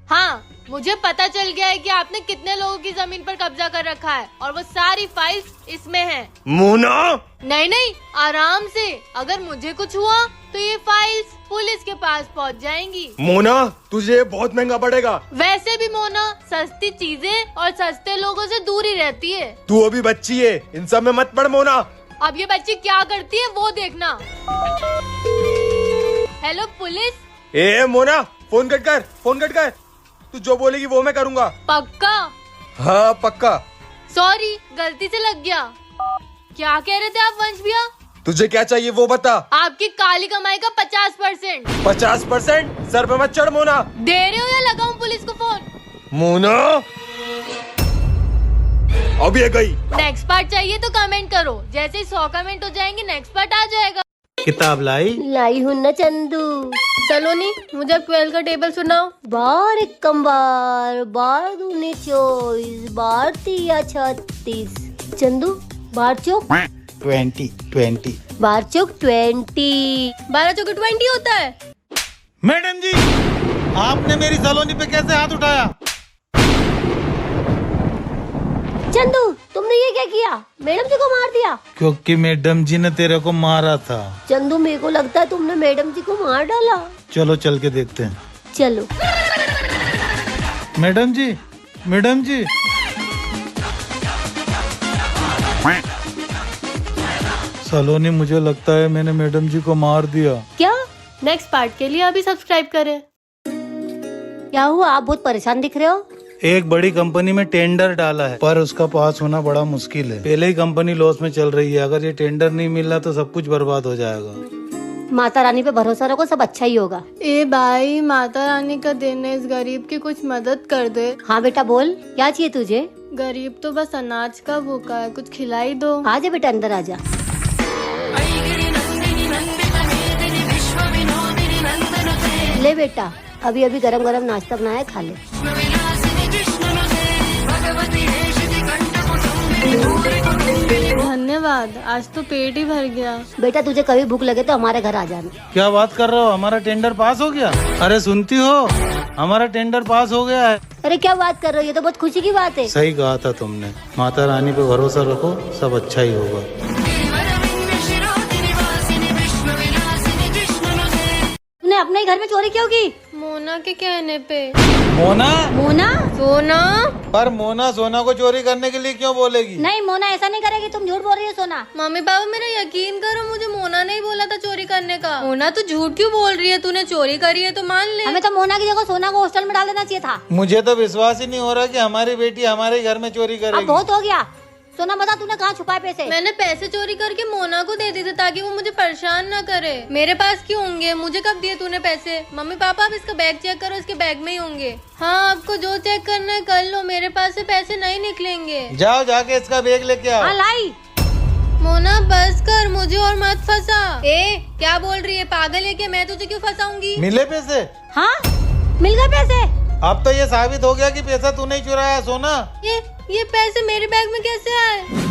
हाँ, मुझे पता चल गया है कि आपने कितने लोगों की जमीन पर कब्जा कर रखा है और वो सारी फाइल्स इसमें हैं। मोना, नहीं नहीं, आराम से। अगर मुझे कुछ हुआ तो ये फाइल्स पुलिस के पास पहुंच जाएंगी। मोना तुझे बहुत महंगा पड़ेगा। वैसे भी मोना सस्ती चीजें और सस्ते लोगों से दूर ही रहती है। तू अभी बच्ची है, इन सब में मत पड़ मोना। अब ये बच्ची क्या करती है वो देखना। Hello police. ए मोना, फोन कट कर, फोन कट कर। तू जो बोलेगी वो मैं करूँगा। पक्का? हाँ पक्का। सॉरी, गलती से लग गया। क्या कह रहे थे आप वंश भैया? तुझे क्या चाहिए वो बता। आपकी काली कमाई का 50%। 50%? सर पे मत चढ़ मोना। दे रहे हो या लगाऊं पुलिस को फोन? मोना अब ये गई। नेक्स्ट पार्ट चाहिए तो कमेंट करो। जैसे ही 100 कमेंट हो जाएंगे नेक्स्ट पार्ट आ जाएगा। किताब लाई हूँ न चंदू। सलोनी, मुझे 12 का टेबल सुनाओ। बार एकम बार, बार दूनी 24, बार तिया 36। चंदू, बार चौक 20 बार चौक 20। 12 चौके 20 होता है। मैडम जी, आपने मेरी सलोनी पे कैसे हाथ उठाया? चंदू, तुमने ये क्या किया? मैडम जी को मार दिया? क्योंकि मैडम जी ने तेरे को मारा था। चंदू, मेरे को लगता है तुमने मैडम जी को मार डाला। चलो चल के देखते हैं। चलो। मैडम जी, मैडम जी। सलोनी, मुझे लगता है मैंने मैडम जी को मार दिया। क्या? नेक्स्ट पार्ट के लिए अभी सब्सक्राइब करें। क्या हुआ? आप बहुत परेशान दिख रहे हो। एक बड़ी कंपनी में टेंडर डाला है, पर उसका पास होना बड़ा मुश्किल है। पहले ही कंपनी लॉस में चल रही है। अगर ये टेंडर नहीं मिला तो सब कुछ बर्बाद हो जाएगा। माता रानी पे भरोसा रखो, सब अच्छा ही होगा। ए भाई, माता रानी का दिन है, इस गरीब की कुछ मदद कर दे। हाँ बेटा बोल, क्या चाहिए तुझे? गरीब तो बस अनाज का भूखा है, कुछ खिलाई दो। आजा बेटा, अंदर आजा। ले बेटा, अभी अभी गरम गरम नाश्ता बनाया, खा ले। धन्यवाद, आज तो पेट ही भर गया। बेटा, तुझे कभी भूख लगे तो हमारे घर आ जाना। क्या बात कर रहे हो? हमारा टेंडर पास हो गया? अरे सुनती हो, हमारा टेंडर पास हो गया है। अरे क्या बात कर रहे हो, ये तो बहुत खुशी की बात है। सही कहा था तुमने। माता रानी पे भरोसा रखो, सब अच्छा ही होगा। तूने अपने ही घर में चोरी क्यों की? मोना के कहने पे। मोना? मोना? सोना? पर मोना सोना को चोरी करने के लिए क्यों बोलेगी? नहीं मोना ऐसा नहीं करेगी, तुम झूठ बोल रही हो सोना। मम्मी पापा मेरा यकीन करो, मुझे मोना नहीं बोला था चोरी करने का। मोना तू झूठ क्यों बोल रही है? तूने चोरी करी है तो मान ले। हमें तो मोना की जगह सोना को हॉस्टल में डाल देना चाहिए था। मुझे तो विश्वास ही नहीं हो रहा कि हमारी बेटी हमारे घर में चोरी अब करेगी। बहुत हो गया। सोना बता, तूने कहाँ छुपाए पैसे? मैंने पैसे चोरी करके मोना को दे दिए थे ताकि वो मुझे परेशान ना करे। मेरे पास क्यों होंगे? मुझे कब दिए तूने पैसे? मम्मी पापा, आप इसका बैग चेक करो, इसके बैग में ही होंगे। हाँ, आपको जो चेक करना है कर लो, मेरे पास से पैसे नहीं निकलेंगे। जाओ जाके इसका बैग लेके आओ। हाँ लाई। मोना बस कर, मुझे और मत फंसा। ए, क्या बोल रही है? पागल है क्या? मैं तुझे क्यों फंसाऊंगी? मिले पैसे? हाँ मिल गए पैसे। अब तो ये साबित हो गया कि पैसा तूने ही चुराया। सोना, ये पैसे मेरे बैग में कैसे आए?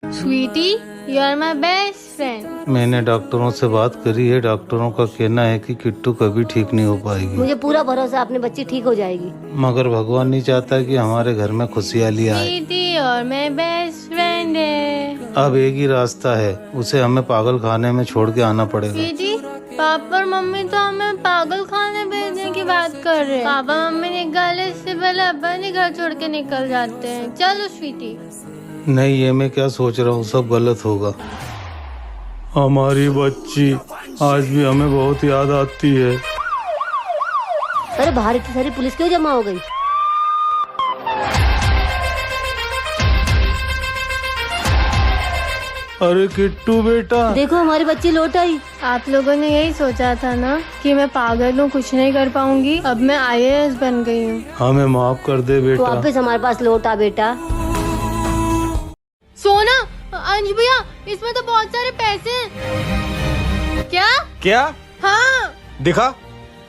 Sweetie, you are my best friend. मैंने डॉक्टरों से बात करी है। डॉक्टरों का कहना है कि किट्टू कभी ठीक नहीं हो पाएगी। मुझे पूरा भरोसा, अपनी बच्ची ठीक हो जाएगी। मगर भगवान नहीं चाहता कि हमारे घर में खुशहाली आए। स्वीटी और मैं बेस्ट फ्रेंड है। अब एक ही रास्ता है, उसे हमें पागल खाने में छोड़ के आना पड़ेगा। स्वीटी, पापा और मम्मी तो हमें पागल खाने भेजने की बात कर रहे हैं। पापा मम्मी निकाले इससे पहले अब्बा ने घर छोड़ के निकल जाते हैं। चलो स्वीटी। नहीं, ये मैं क्या सोच रहा हूँ, सब गलत होगा। हमारी बच्ची आज भी हमें बहुत याद आती है। अरे बाहर इतनी सारी पुलिस क्यों जमा हो गई? अरे किट्टू बेटा, देखो हमारी बच्ची लौट आई। आप लोगों ने यही सोचा था ना कि मैं पागल हूँ, कुछ नहीं कर पाऊंगी। अब मैं IAS बन गई हूँ। हमें माफ कर दे तो बेटा। वापस हमारे पास लौट आ बेटा। सोना, अंश भैया, इसमें तो बहुत सारे पैसे हैं। क्या? क्या? हाँ, दिखा।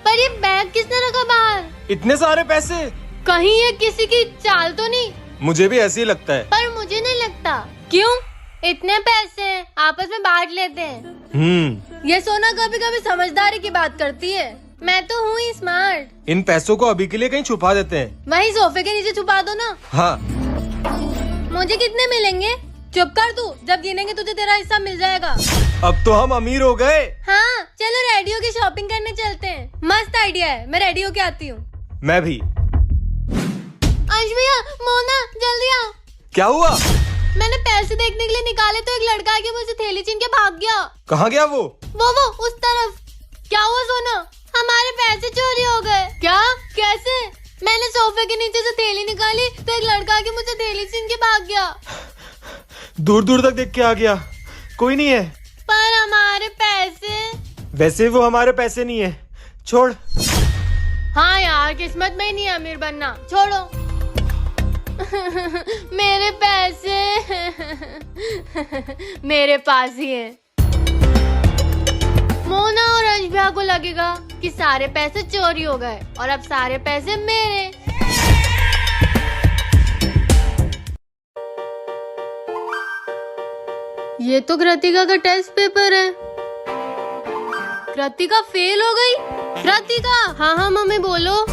पर ये बैग किसने रखा बाहर? इतने सारे पैसे? कहीं ये किसी की चाल तो नहीं? मुझे भी ऐसे ही लगता है। पर मुझे नहीं लगता। क्यों? इतने पैसे हैं, आपस में बांट लेते हैं। ये सोना कभी कभी समझदारी की बात करती है। मैं तो हूँ ही स्मार्ट। इन पैसों को अभी के लिए कहीं छुपा देते हैं। वहीं सोफे के नीचे छुपा दो ना। हाँ। मुझे कितने मिलेंगे? चुप कर तू, जब गिनेंगे तुझे तेरा हिस्सा मिल जाएगा। अब तो हम अमीर हो गए। हाँ चलो रेडी होके शॉपिंग करने चलते हैं। मस्त आइडिया है, मैं रेडी होके आती हूँ। मैं भी। अंश भैया, मोना जल्दी आओ। क्या हुआ? मैंने पैसे देखने के लिए निकाले तो एक लड़का आके मुझे थैली छीन के भाग गया। कहाँ गया वो? वो उस तरफ। क्या हुआ सोना? हमारे पैसे चोरी हो गए। क्या? कैसे? मैंने सोफे के नीचे से थैली निकाली तो एक लड़का आके मुझे थैली छीन के भाग गया। दूर दूर तक देख के आ गया, कोई नहीं है। पर हमारे पैसे? वैसे वो हमारे पैसे नहीं है, छोड़। हाँ यार, किस्मत में ही नहीं है अमीर बनना, छोड़ो। मेरे पैसे मेरे पास ही है। मोना और अंश भैया को लगेगा कि सारे पैसे चोरी हो गए और अब सारे पैसे मेरे। ये तो कृतिका का टेस्ट पेपर है। कृतिका फेल हो गई। कृतिका, हाँ मम्मी बोलो।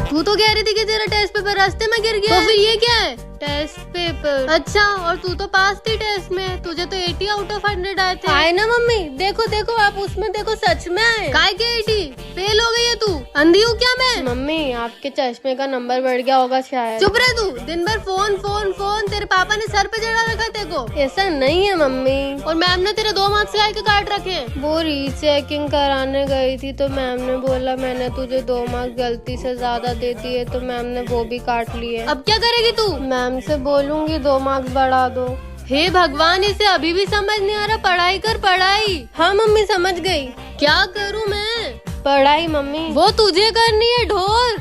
तू तो कह रही थी कि तेरा टेस्ट पेपर रास्ते में गिर गया। तो फिर ये क्या है? Test paper. अच्छा, और तू तो पास थी टेस्ट में, तुझे तो 80 आउट ऑफ 100 आए थे। आए ना मम्मी, देखो देखो आप उसमें देखो, सच में आए। काय के 80? फेल हो गई है तू? अंधी हूँ क्या मैं? मम्मी आपके चश्मे का नंबर बढ़ गया होगा शायद। चुप रह तू, दिन भर फोन फोन फोन। तेरे पापा ने सर पे चढ़ा रखा तेरे को। ऐसा नहीं है मम्मी। और मैम ने तेरे 2 मार्क्स गाय के काट रखे। वो रीचेकिंग कराने गई थी तो मैम ने बोला मैंने तुझे 2 मार्क्स गलती से ज्यादा दे दिए, तो मैम ने वो भी काट लिए। अब क्या करेगी तू? मैम से बोलूंगी 2 मार्क्स बढ़ा दो। हे भगवान, इसे अभी भी समझ नहीं आ रहा। पढ़ाई कर पढ़ाई। हाँ मम्मी समझ गई। क्या करूँ मैं? पढ़ाई मम्मी। वो तुझे करनी है ढोर।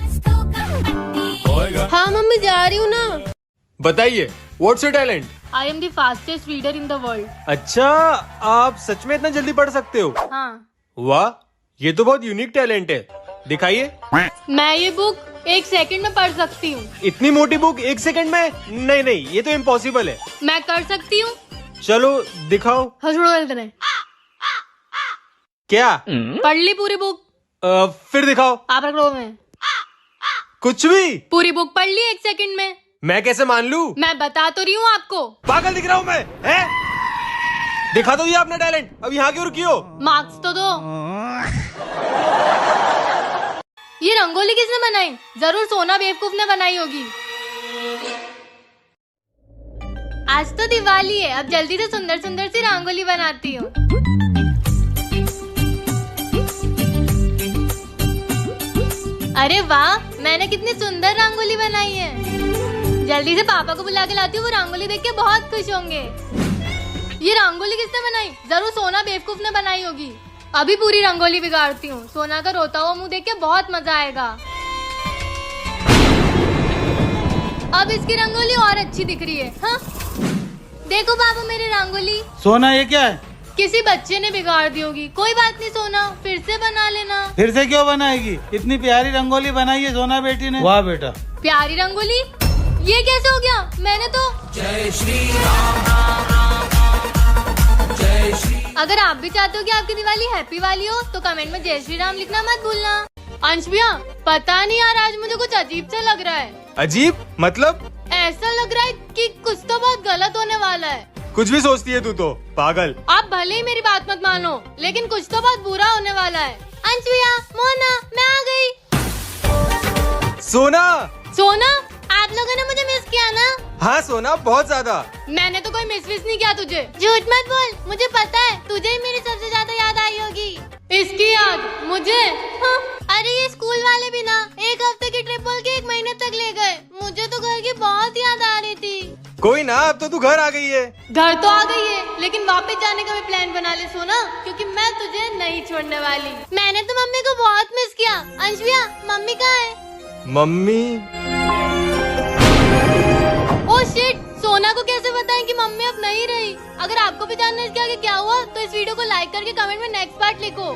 हाँ मम्मी जा रही हूँ ना। बताइए, what's your talent? I am the fastest reader in the world. अच्छा, आप सच में इतना जल्दी पढ़ सकते हो? हाँ। वाह, ये तो बहुत यूनिक टैलेंट है। दिखाइए। मैं ये बुक 1 सेकंड में पढ़ सकती हूँ। इतनी मोटी बुक 1 सेकंड में? नहीं नहीं, ये तो इम्पॉसिबल है। मैं कर सकती हूँ। चलो दिखाओ। क्या? पढ़ ली पूरी बुक? फिर दिखाओ। आप रख लो। में कुछ भी? पूरी बुक पढ़ ली 1 सेकंड में। मैं कैसे मान लूं? मैं बता तो रही हूँ आपको। पागल दिख रहा हूँ मैं? हैं? दिखा दो ये अपना टैलेंट। अब यहाँ क्यों रुकी हो? मार्क्स तो दो। ये रंगोली किसने बनाई? जरूर सोना बेवकूफ ने बनाई होगी। आज तो दिवाली है, अब जल्दी से सुंदर सुंदर सी रंगोली बनाती हूँ। अरे वाह, मैंने कितनी सुंदर रंगोली बनाई है। जल्दी से पापा को बुला के लाती हूँ, वो रंगोली देख के बहुत खुश होंगे। ये रंगोली किसने बनाई? जरूर सोना बेवकूफ ने बनाई होगी। अभी पूरी रंगोली बिगाड़ती हूँ। सोना का रोता हुआ मुंह देख के बहुत मजा आएगा। अब इसकी रंगोली और अच्छी दिख रही है। हाँ? देखो पापा मेरी रंगोली। सोना ये क्या है? किसी बच्चे ने बिगाड़ दी होगी। कोई बात नहीं सोना, फिर से बना लेना। फिर से क्यों बनाएगी? इतनी प्यारी रंगोली बनाई है सोना बेटी ने। वाह बेटा। प्यारी रंगोली? ये कैसे हो गया? मैंने तो। जय श्री राम। अगर आप भी चाहते हो कि आपकी दिवाली हैप्पी वाली हो तो कमेंट में जय श्री राम लिखना मत भूलना। अंश भैया, पता नहीं यार, आज मुझे कुछ अजीब सा लग रहा है। अजीब मतलब? ऐसा लग रहा है कि कुछ तो बहुत गलत होने वाला है। कुछ भी सोचती है तू तो, पागल। आप भले ही मेरी बात मत मानो, लेकिन कुछ तो बहुत बुरा होने वाला है। अंश भैया, मोना, मैं आ गई। सोना। सोना, आप लोगों ने मुझे मिस किया ना? हाँ सोना, बहुत ज्यादा। मैंने तो कोई मिस नहीं किया तुझे। झूठ मत बोल, मुझे पता है तुझे ही मेरी सबसे ज्यादा याद आई होगी। इसकी याद मुझे? हाँ। अरे ये स्कूल वाले भी ना 1 हफ्ते की ट्रिप बोल के 1 महीने तक ले गए। मुझे तो घर की बहुत याद आ रही थी। कोई ना, अब तो तू घर आ गई है। घर तो आ गई है, लेकिन वापस जाने का भी प्लान बना ले सोना, क्योंकि मैं तुझे नहीं छोड़ने वाली। मैंने तो मम्मी को बहुत मिस किया। अंश भैया, मम्मी कहाँ है? मम्मी? ओह शिट, सोना को कैसे बताएं कि मम्मी अब नहीं रही? अगर आपको भी जानना है इसके आगे क्या हुआ तो इस वीडियो को लाइक करके कमेंट में नेक्स्ट पार्ट लिखो।